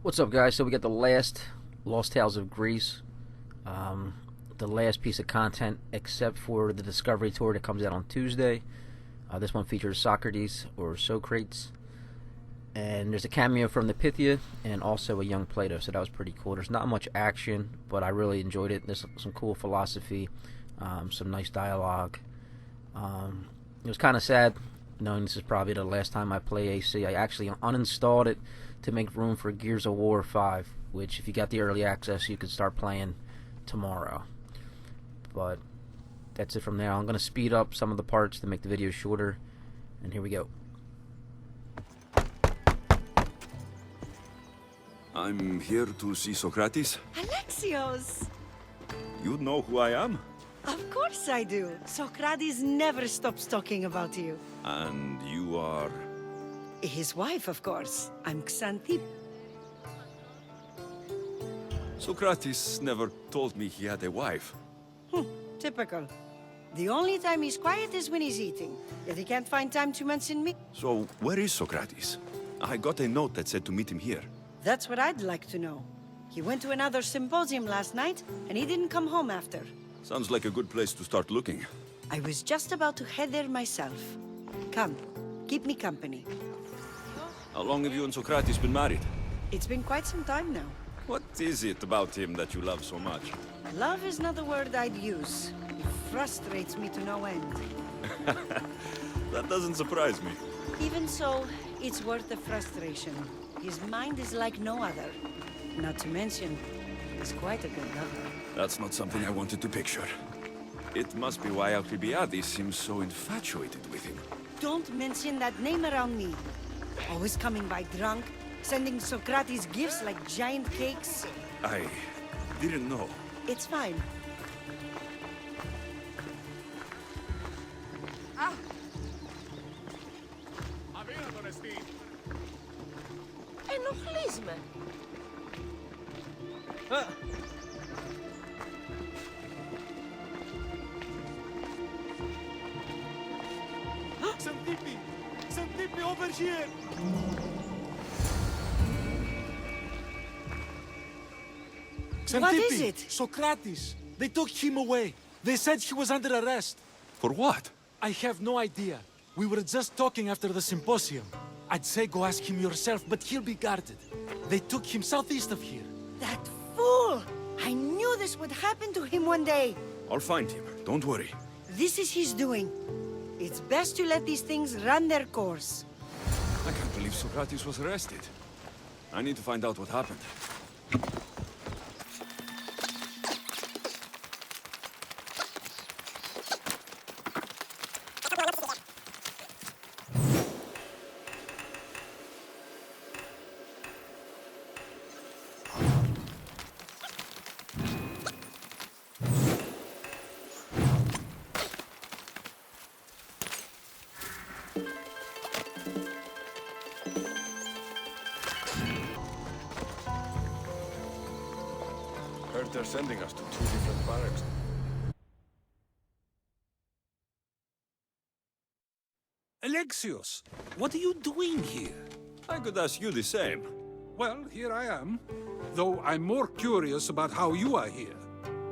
What's up, guys? So we got the last Lost Tales of Greece, the last piece of content, except for the Discovery Tour that comes out on Tuesday. This one features Socrates, or Socrates, and there's a cameo from the Pythia, and also a young Plato, so that was pretty cool. There's not much action, but I really enjoyed it. There's some cool philosophy, some nice dialogue. It was kind of sad, knowing this is probably the last time I play AC. I actually uninstalled it to make room for Gears of War 5, which if you got the early access, you could start playing tomorrow. But that's it from there. I'm going to speed up some of the parts to make the video shorter, and here we go. I'm here to see Socrates. Alexios! You know who I am? Of course I do. Socrates never stops talking about you. And you are... His wife, of course. I'm Xanthi. Socrates never told me he had a wife. Typical. The only time he's quiet is when he's eating. Yet he can't find time to mention me. So, where is Socrates? I got a note that said to meet him here. That's what I'd like to know. He went to another symposium last night, and he didn't come home after. Sounds like a good place to start looking. I was just about to head there myself. Come, keep me company. How long have you and Socrates been married? It's been quite some time now. What is it about him that you love so much? Love is not the word I'd use. It frustrates me to no end. That doesn't surprise me. Even so, it's worth the frustration. His mind is like no other. Not to mention, he's quite a good lover. That's not something I wanted to picture. It must be why Alcibiades seems so infatuated with him. Don't mention that name around me. Always coming by drunk, sending Socrates gifts like giant cakes. I didn't know. It's fine. Ενοχλείς με. Some tipi over here! What is it? Socrates. They took him away. They said he was under arrest. For what? I have no idea. We were just talking after the symposium. I'd say go ask him yourself, but he'll be guarded. They took him southeast of here. That fool! I knew this would happen to him one day. I'll find him. Don't worry. This is his doing. It's best to let these things run their course. I can't believe Socrates was arrested. I need to find out what happened. Heard they're sending us to 2 different barracks. Alexios, what are you doing here? I could ask you the same. Well, here I am. Though I'm more curious about how you are here.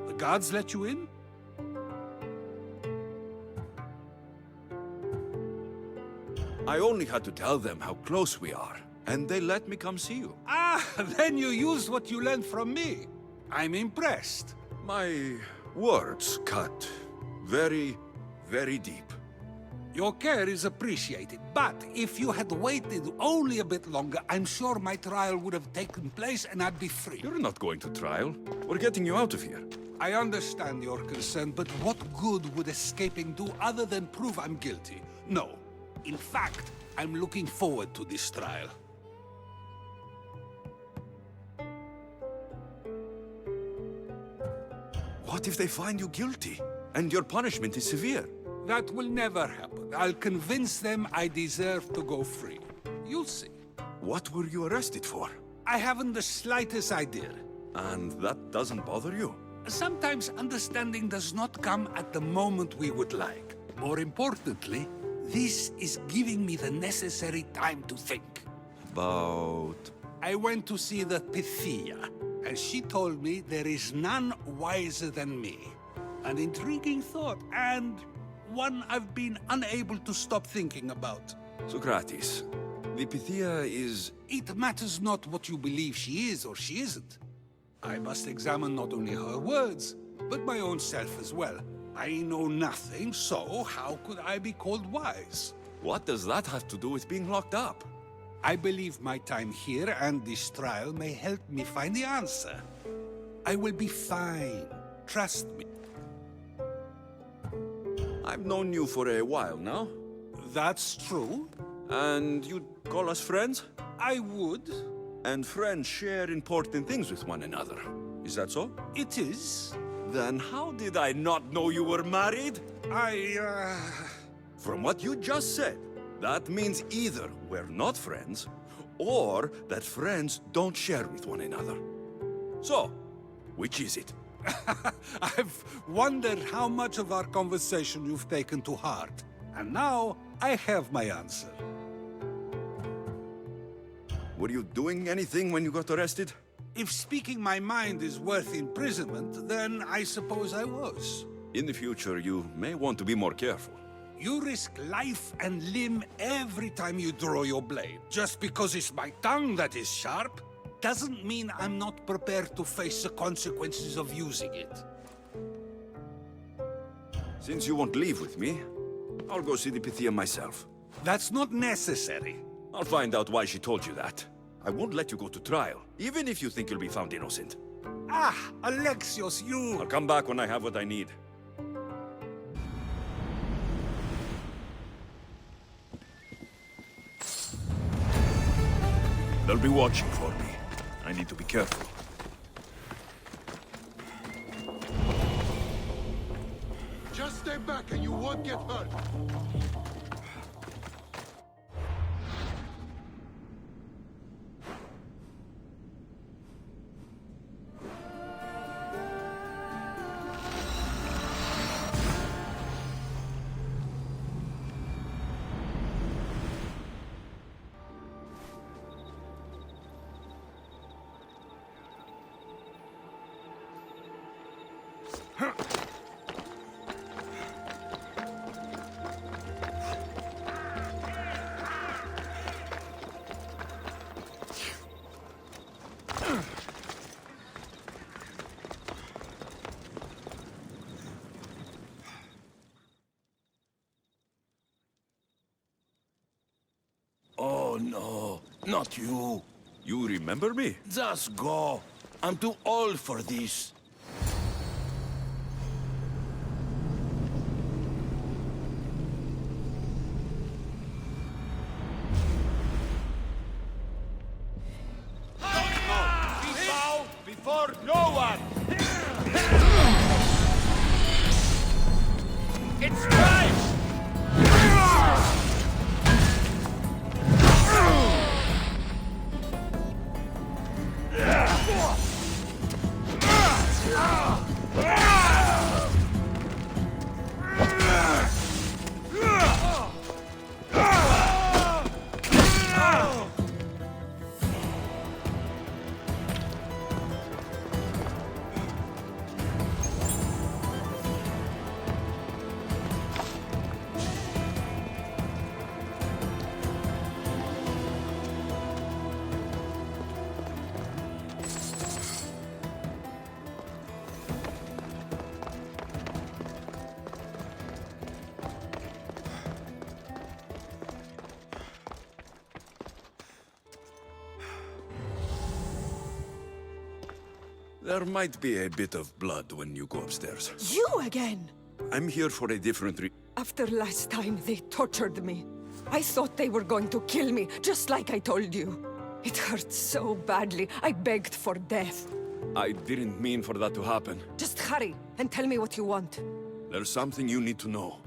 The guards let you in? I only had to tell them how close we are, and they let me come see you. Ah, then you used what you learned from me. I'm impressed. My words cut very, very deep. Your care is appreciated, but if you had waited only a bit longer, I'm sure my trial would have taken place and I'd be free. You're not going to trial. We're getting you out of here. I understand your concern, but what good would escaping do other than prove I'm guilty? No. In fact, I'm looking forward to this trial. What if they find you guilty, and your punishment is severe? That will never happen. I'll convince them I deserve to go free. You'll see. What were you arrested for? I haven't the slightest idea. And that doesn't bother you? Sometimes understanding does not come at the moment we would like. More importantly, this is giving me the necessary time to think. About I went to see the Pythia, and she told me there is none wiser than me. An intriguing thought, and one I've been unable to stop thinking about. Socrates, the Pythia is... It matters not what you believe she is or she isn't. I must examine not only her words, but my own self as well. I know nothing, so how could I be called wise? What does that have to do with being locked up? I believe my time here and this trial may help me find the answer. I will be fine. Trust me. I've known you for a while now. That's true. And you'd call us friends? I would. And friends share important things with one another. Is that so? It is. Then how did I not know you were married? I, From what you just said, that means either we're not friends, or that friends don't share with one another. So, which is it? I've wondered how much of our conversation you've taken to heart. And now, I have my answer. Were you doing anything when you got arrested? If speaking my mind is worth imprisonment, then I suppose I was. In the future, you may want to be more careful. You risk life and limb every time you draw your blade. Just because it's my tongue that is sharp, doesn't mean I'm not prepared to face the consequences of using it. Since you won't leave with me, I'll go see the Pythia myself. That's not necessary. I'll find out why she told you that. I won't let you go to trial, even if you think you'll be found innocent. Ah, Alexios, I'll you... come back when I have what I need. They'll be watching for me. I need to be careful. Just stay back and you won't get hurt. Oh no, not you. You remember me? Just go. I'm too old for this. We bow before no one. It's time! There might be a bit of blood when you go upstairs. You again? I'm here for a different After last time, they tortured me. I thought they were going to kill me, just like I told you. It hurt so badly, I begged for death. I didn't mean for that to happen. Just hurry, and tell me what you want. There's something you need to know.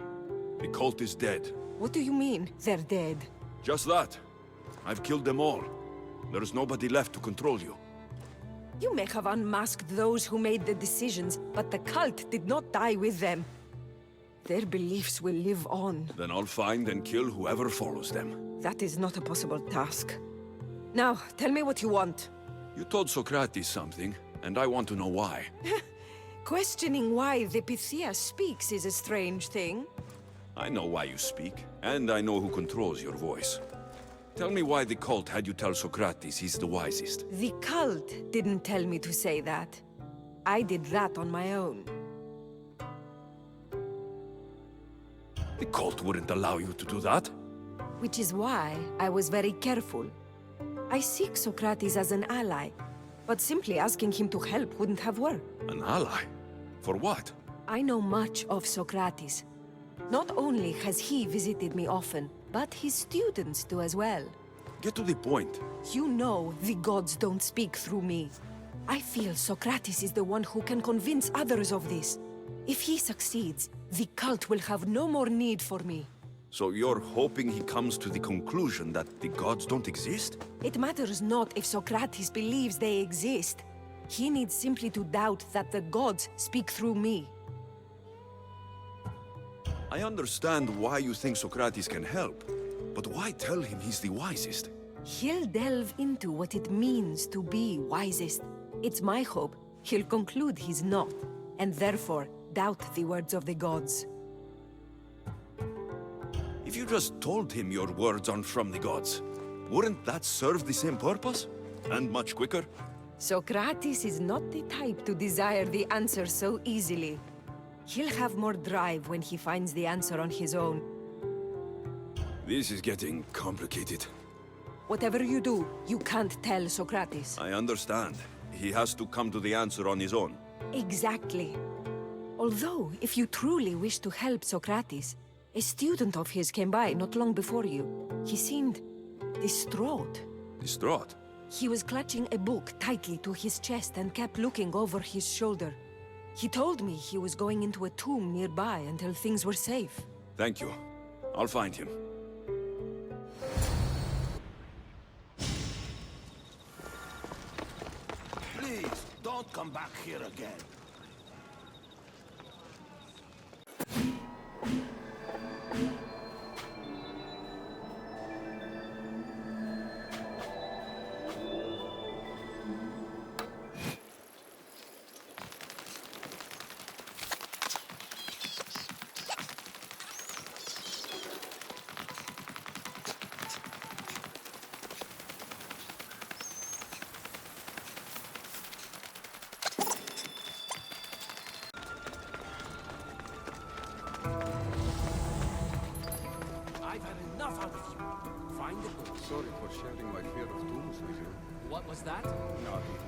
The cult is dead. What do you mean, they're dead? Just that. I've killed them all. There's nobody left to control you. You may have unmasked those who made the decisions, but the cult did not die with them. Their beliefs will live on. Then I'll find and kill whoever follows them. That is not a possible task. Now, tell me what you want. You told Socrates something, and I want to know why. Questioning why the Pythia speaks is a strange thing. I know why you speak, and I know who controls your voice. Tell me why the cult had you tell Socrates he's the wisest. The cult didn't tell me to say that. I did that on my own. The cult wouldn't allow you to do that. Which is why I was very careful. I seek Socrates as an ally, but simply asking him to help wouldn't have worked. An ally? For what? I know much of Socrates. Not only has he visited me often, but his students do as well. Get to the point. You know the gods don't speak through me. I feel Socrates is the one who can convince others of this. If he succeeds, the cult will have no more need for me. So you're hoping he comes to the conclusion that the gods don't exist? It matters not if Socrates believes they exist. He needs simply to doubt that the gods speak through me. I understand why you think Socrates can help, but why tell him he's the wisest? He'll delve into what it means to be wisest. It's my hope he'll conclude he's not, and therefore doubt the words of the gods. If you just told him your words aren't from the gods, wouldn't that serve the same purpose? And much quicker? Socrates is not the type to desire the answer so easily. He'll have more drive when he finds the answer on his own. This is getting complicated. Whatever you do, you can't tell Socrates. I understand. He has to come to the answer on his own. Exactly. Although, if you truly wish to help Socrates, a student of his came by not long before you. He seemed distraught. Distraught? He was clutching a book tightly to his chest and kept looking over his shoulder. He told me he was going into a tomb nearby until things were safe. Thank you. I'll find him. Please, don't come back here again. I've had enough out of you. Find the book. Sorry for sharing my fear of tombs with you. What was that? Nothing.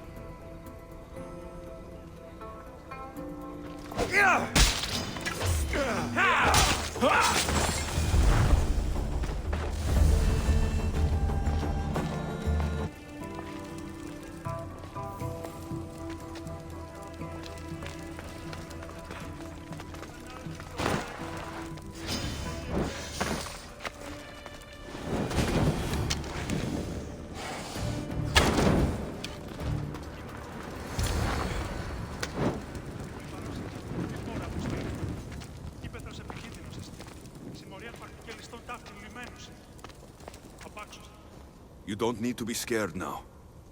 You don't need to be scared now.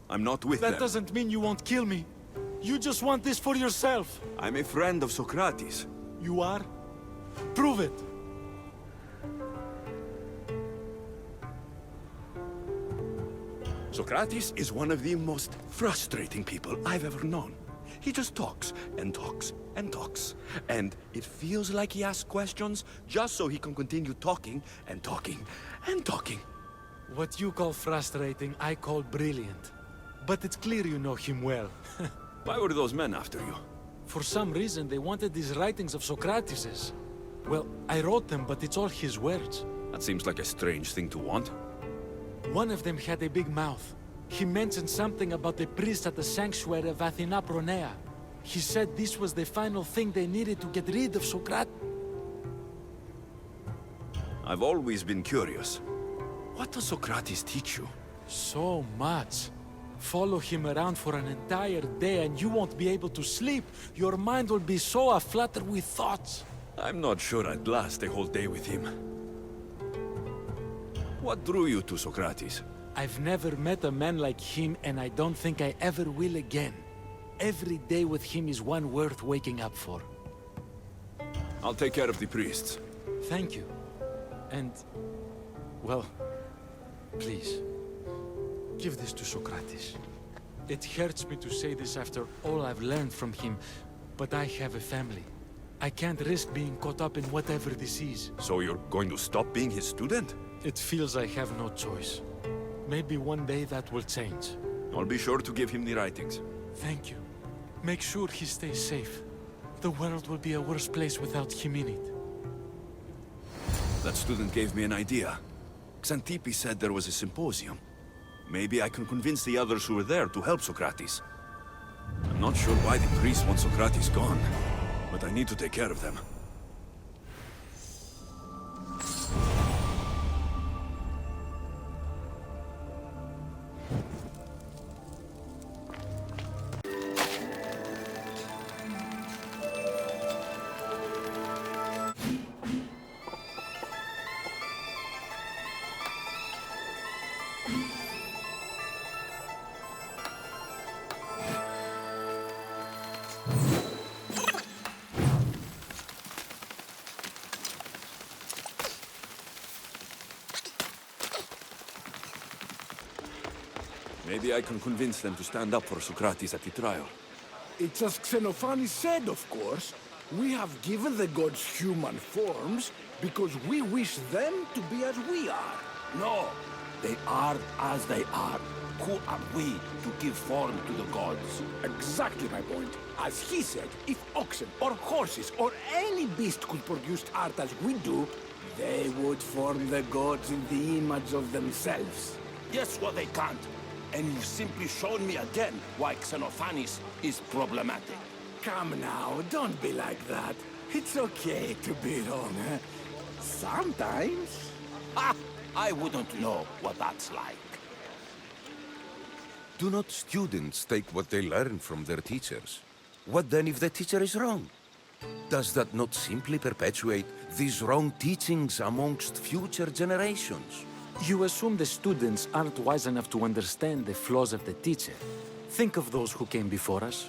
I'm not with them. That doesn't mean you won't kill me. You just want this for yourself. I'm a friend of Socrates. You are? Prove it. Socrates is one of the most frustrating people I've ever known. He just talks and talks and talks. And it feels like he asks questions just so he can continue talking and talking and talking. What you call frustrating, I call brilliant. But it's clear you know him well. Why were those men after you? For some reason, they wanted these writings of Socrates's. Well, I wrote them, but it's all his words. That seems like a strange thing to want. One of them had a big mouth. He mentioned something about the priest at the sanctuary of Athena Pronea. He said this was the final thing they needed to get rid of Socrates. I've always been curious. What does Socrates teach you? So much. Follow him around for an entire day and you won't be able to sleep. Your mind will be so aflutter with thoughts. I'm not sure I'd last a whole day with him. What drew you to Socrates? I've never met a man like him, and I don't think I ever will again. Every day with him is one worth waking up for. I'll take care of the priests. Thank you. And, well, please, give this to Socrates. It hurts me to say this after all I've learned from him, but I have a family. I can't risk being caught up in whatever this is. So you're going to stop being his student? It feels I have no choice. Maybe one day that will change. I'll be sure to give him the writings. Thank you. Make sure he stays safe. The world will be a worse place without him in it. That student gave me an idea. Xantippe said there was a symposium. Maybe I can convince the others who were there to help Socrates. I'm not sure why the priests want Socrates gone, but I need to take care of them. Maybe I can convince them to stand up for Socrates at the trial. It's as Xenophanes said, of course. We have given the gods human forms because we wish them to be as we are. No, they are as they are. Who are we to give form to the gods? Exactly my point. As he said, if oxen or horses or any beast could produce art as we do, they would form the gods in the image of themselves. Yes, well, they can't. And you've simply shown me again why Xenophanes is problematic. Come now, don't be like that. It's okay to be wrong, eh? Sometimes. Ha! I wouldn't know what that's like. Do not students take what they learn from their teachers? What then if the teacher is wrong? Does that not simply perpetuate these wrong teachings amongst future generations? You assume the students aren't wise enough to understand the flaws of the teacher. Think of those who came before us.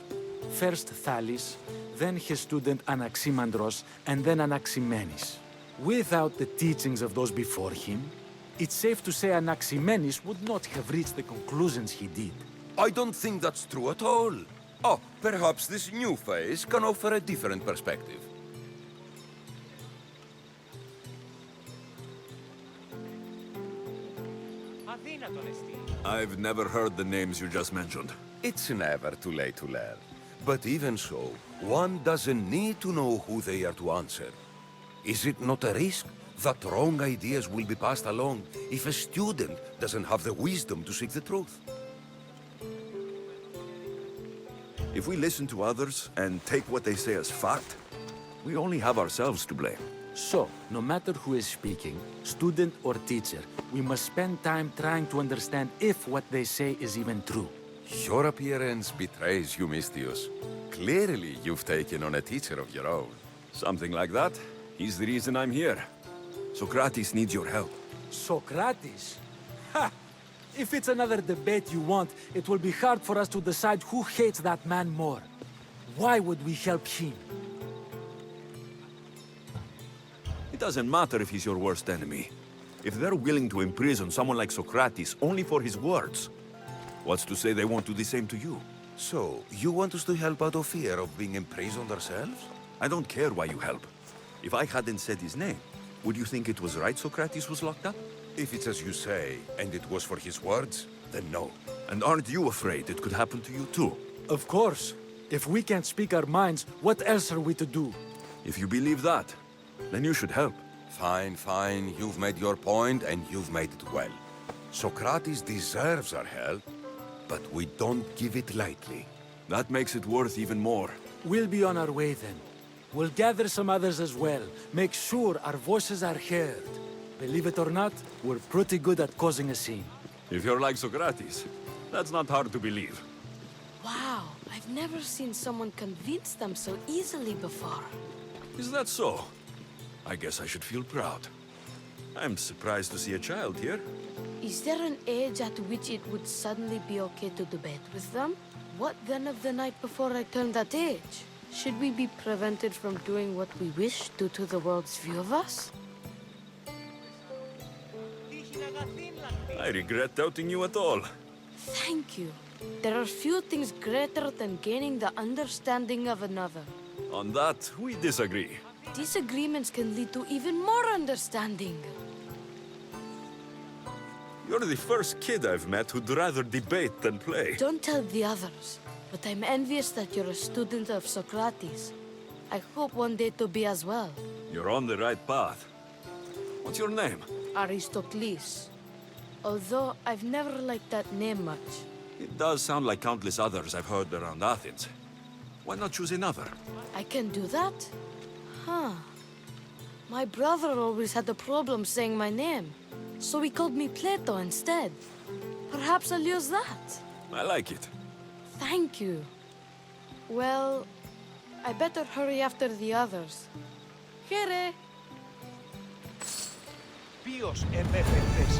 First Thales, then his student Anaximandros, and then Anaximenes. Without the teachings of those before him, it's safe to say Anaximenes would not have reached the conclusions he did. I don't think that's true at all. Oh, perhaps this new phase can offer a different perspective. I've never heard the names you just mentioned. It's never too late to learn. But even so, one doesn't need to know who they are to answer. Is it not a risk that wrong ideas will be passed along if a student doesn't have the wisdom to seek the truth? If we listen to others and take what they say as fact, we only have ourselves to blame. So, no matter who is speaking, student or teacher, we must spend time trying to understand if what they say is even true. Your appearance betrays you, Mystius. Clearly, you've taken on a teacher of your own. Something like that. He's the reason I'm here. Socrates needs your help. Socrates? Ha! If it's another debate you want, it will be hard for us to decide who hates that man more. Why would we help him? It doesn't matter if he's your worst enemy. If they're willing to imprison someone like Socrates only for his words, what's to say they won't do the same to you? So, you want us to help out of fear of being imprisoned ourselves? I don't care why you help. If I hadn't said his name, would you think it was right Socrates was locked up? If it's as you say, and it was for his words, then no. And aren't you afraid it could happen to you too? Of course. If we can't speak our minds, what else are we to do? If you believe that, then you should help. Fine, fine. You've made your point, and you've made it well. Socrates deserves our help, but we don't give it lightly. That makes it worth even more. We'll be on our way then. We'll gather some others as well. Make sure our voices are heard. Believe it or not, we're pretty good at causing a scene. If you're like Socrates, that's not hard to believe. Wow, I've never seen someone convince them so easily before. Is that so? I guess I should feel proud. I'm surprised to see a child here. Is there an age at which it would suddenly be okay to debate with them? What then of the night before I turned that age? Should we be prevented from doing what we wish due to the world's view of us? I regret doubting you at all. Thank you. There are few things greater than gaining the understanding of another. On that, we disagree. Disagreements can lead to even more understanding. You're the first kid I've met who'd rather debate than play. Don't tell the others, but I'm envious that you're a student of Socrates. I hope one day to be as well. You're on the right path. What's your name? Aristocles. Although I've never liked that name much. It does sound like countless others I've heard around Athens. Why not choose another? I can do that? Huh. My brother always had a problem saying my name, so he called me Plato instead. Perhaps I'll use that. I like it. Thank you. Well, I better hurry after the others. Here. Ποιος επέφερες?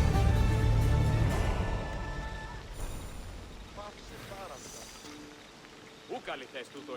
Πού καλή θες τούτο?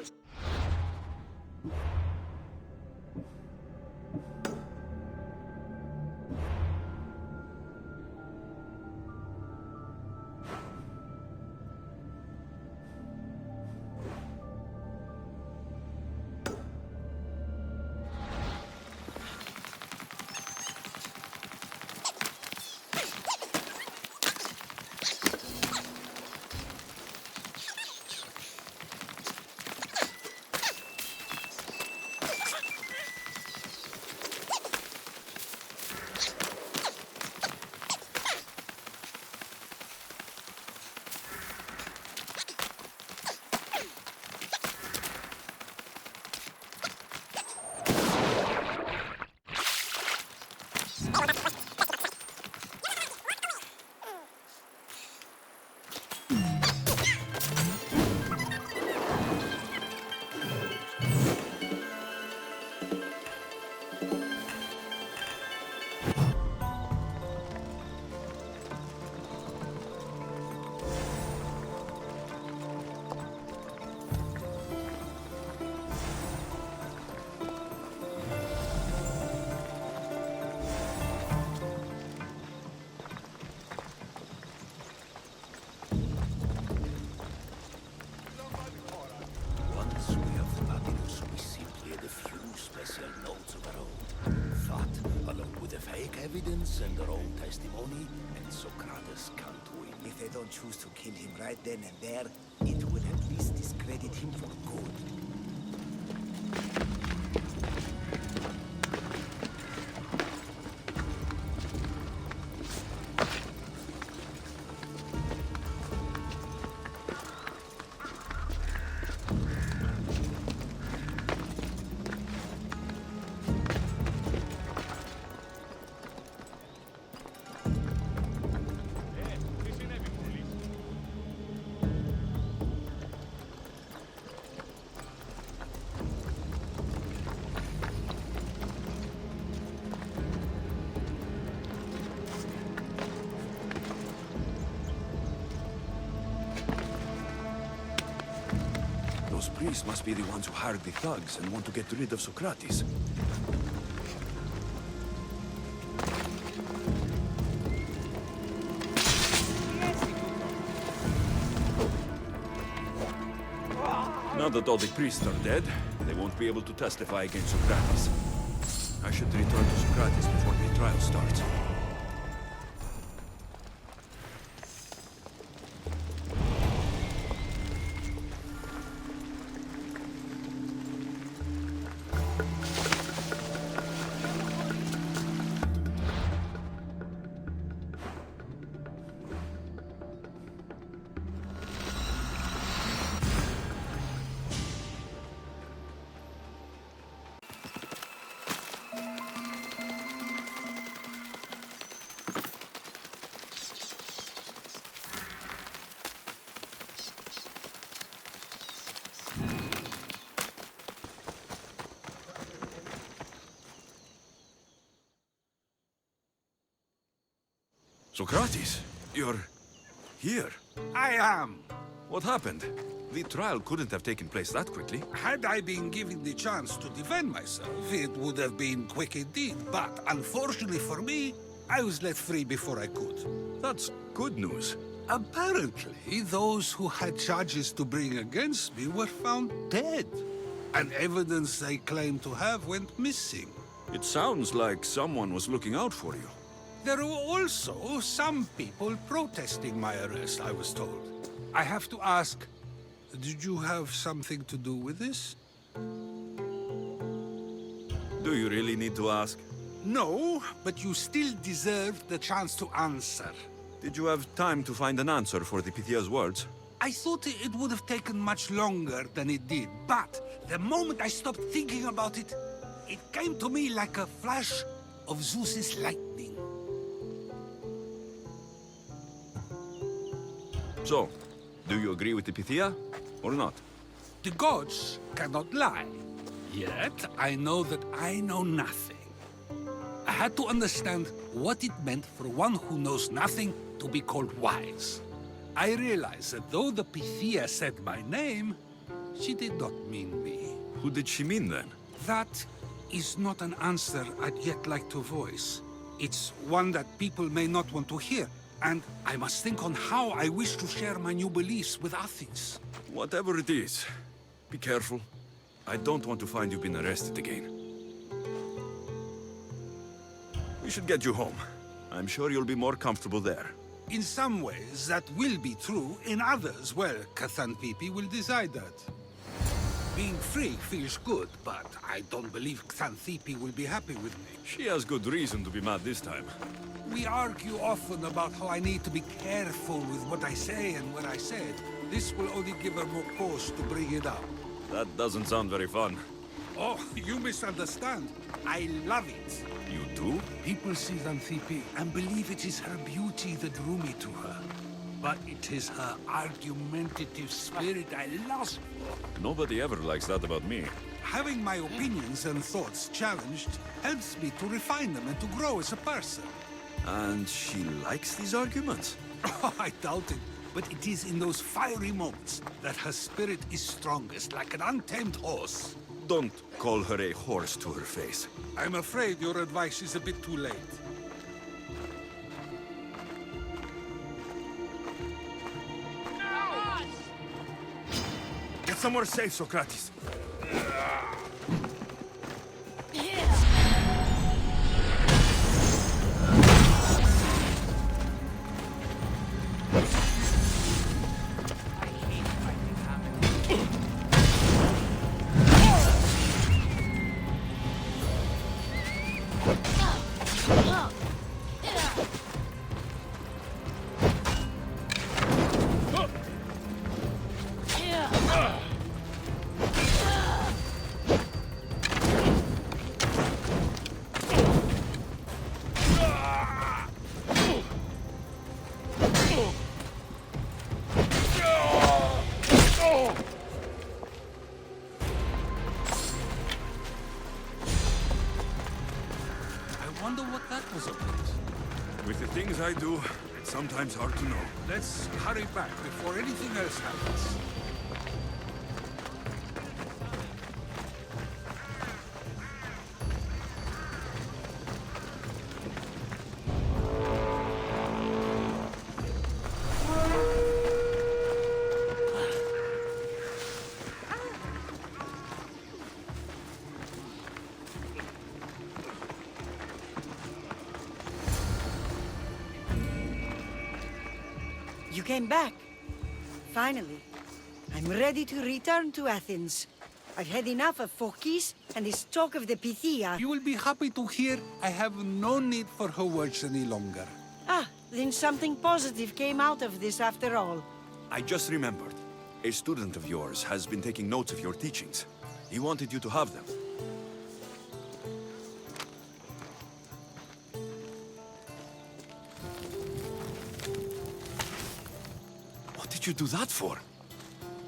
Evidence and their own testimony, and Socrates can't win. If they don't choose to kill him right then and there, it will at least discredit him for good. Those priests must be the ones who hired the thugs and want to get rid of Socrates. Now that all the priests are dead, they won't be able to testify against Socrates. I should return to Socrates before the trial starts. Socrates, you're here. I am. What happened? The trial couldn't have taken place that quickly. Had I been given the chance to defend myself, it would have been quick indeed. But unfortunately for me, I was let free before I could. That's good news. Apparently, those who had charges to bring against me were found dead. And evidence they claimed to have went missing. It sounds like someone was looking out for you. There were also some people protesting my arrest, I was told. I have to ask, did you have something to do with this? Do you really need to ask? No, but you still deserve the chance to answer. Did you have time to find an answer for the Pythia's words? I thought it would have taken much longer than it did, but the moment I stopped thinking about it, it came to me like a flash of Zeus's lightning. So, do you agree with the Pythia, or not? The gods cannot lie. Yet, I know that I know nothing. I had to understand what it meant for one who knows nothing to be called wise. I realized that though the Pythia said my name, she did not mean me. Who did she mean then? That is not an answer I'd yet like to voice. It's one that people may not want to hear, and I must think on how I wish to share my new beliefs with Athens. Whatever it is, be careful. I don't want to find you've been arrested again. We should get you home. I'm sure you'll be more comfortable there. In some ways, that will be true. In others, well, Xanthippe will decide that. Being free feels good, but I don't believe Xanthippe will be happy with me. She has good reason to be mad this time. We argue often about how I need to be careful with what I say and what I said. This will only give her more cause to bring it up. That doesn't sound very fun. Oh, you misunderstand. I love it. You do? People see Xanthippe and believe it is her beauty that drew me to her. But it is her argumentative spirit I lust for. Nobody ever likes that about me. Having my opinions and thoughts challenged helps me to refine them and to grow as a person. And she likes these arguments? Oh, I doubt it. But it is in those fiery moments that her spirit is strongest, like an untamed horse. Don't call her a horse to her face. I'm afraid your advice is a bit too late. Get somewhere safe, Socrates. With the things I do, it's sometimes hard to know. Let's hurry back before anything else happens. You came back. Finally. I'm ready to return to Athens. I've had enough of Phokis and this talk of the Pythia. You will be happy to hear I have no need for her words any longer. Ah, then something positive came out of this after all. I just remembered. A student of yours has been taking notes of your teachings. He wanted you to have them. What did you do that for?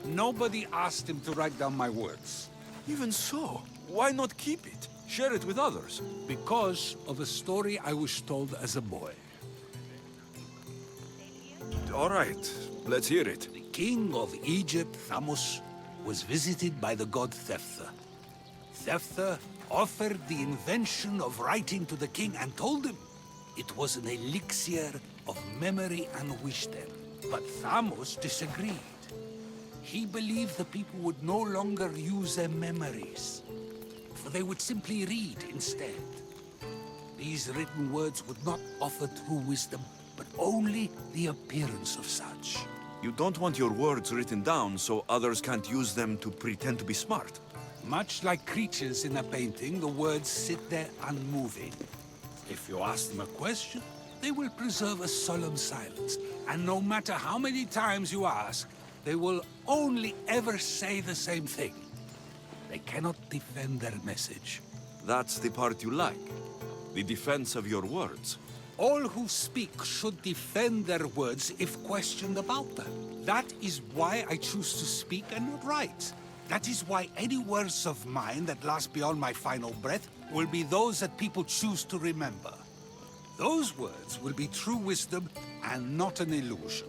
Nobody asked him to write down my words. Even so, why not keep it? Share it with others. Because of a story I was told as a boy. All right, let's hear it. The king of Egypt, Thamos, was visited by the god Thephtha. Thephtha offered the invention of writing to the king and told him it was an elixir of memory and wisdom. But Thamos disagreed. He believed the people would no longer use their memories, for they would simply read instead. These written words would not offer true wisdom, but only the appearance of such. You don't want your words written down so others can't use them to pretend to be smart. Much like creatures in a painting, the words sit there unmoving. If you ask them a question, they will preserve a solemn silence. And no matter how many times you ask, they will only ever say the same thing. They cannot defend their message. That's the part you like. The defense of your words. All who speak should defend their words if questioned about them. That is why I choose to speak and not write. That is why any words of mine that last beyond my final breath will be those that people choose to remember. Those words will be true wisdom and not an illusion.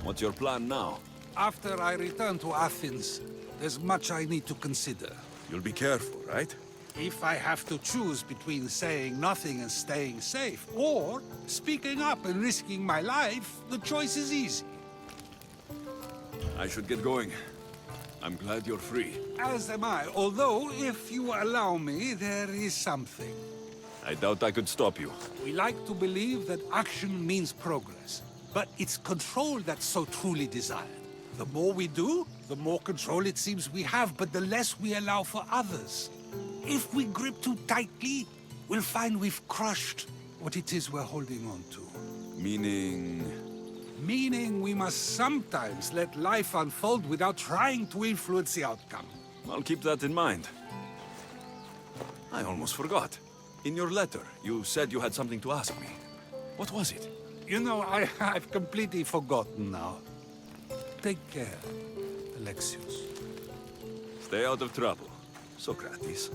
What's your plan now? After I return to Athens, there's much I need to consider. You'll be careful, right? If I have to choose between saying nothing and staying safe, or speaking up and risking my life, the choice is easy. I should get going. I'm glad you're free. As am I, although, if you allow me, there is something. I doubt I could stop you. We like to believe that action means progress, but it's control that's so truly desired. The more we do, the more control it seems we have, but the less we allow for others. If we grip too tightly, we'll find we've crushed what it is we're holding on to. Meaning... Meaning we must sometimes let life unfold without trying to influence the outcome. I'll keep that in mind. I almost forgot. In your letter, you said you had something to ask me. What was it? You know, I've completely forgotten now. Take care, Alexios. Stay out of trouble, Socrates.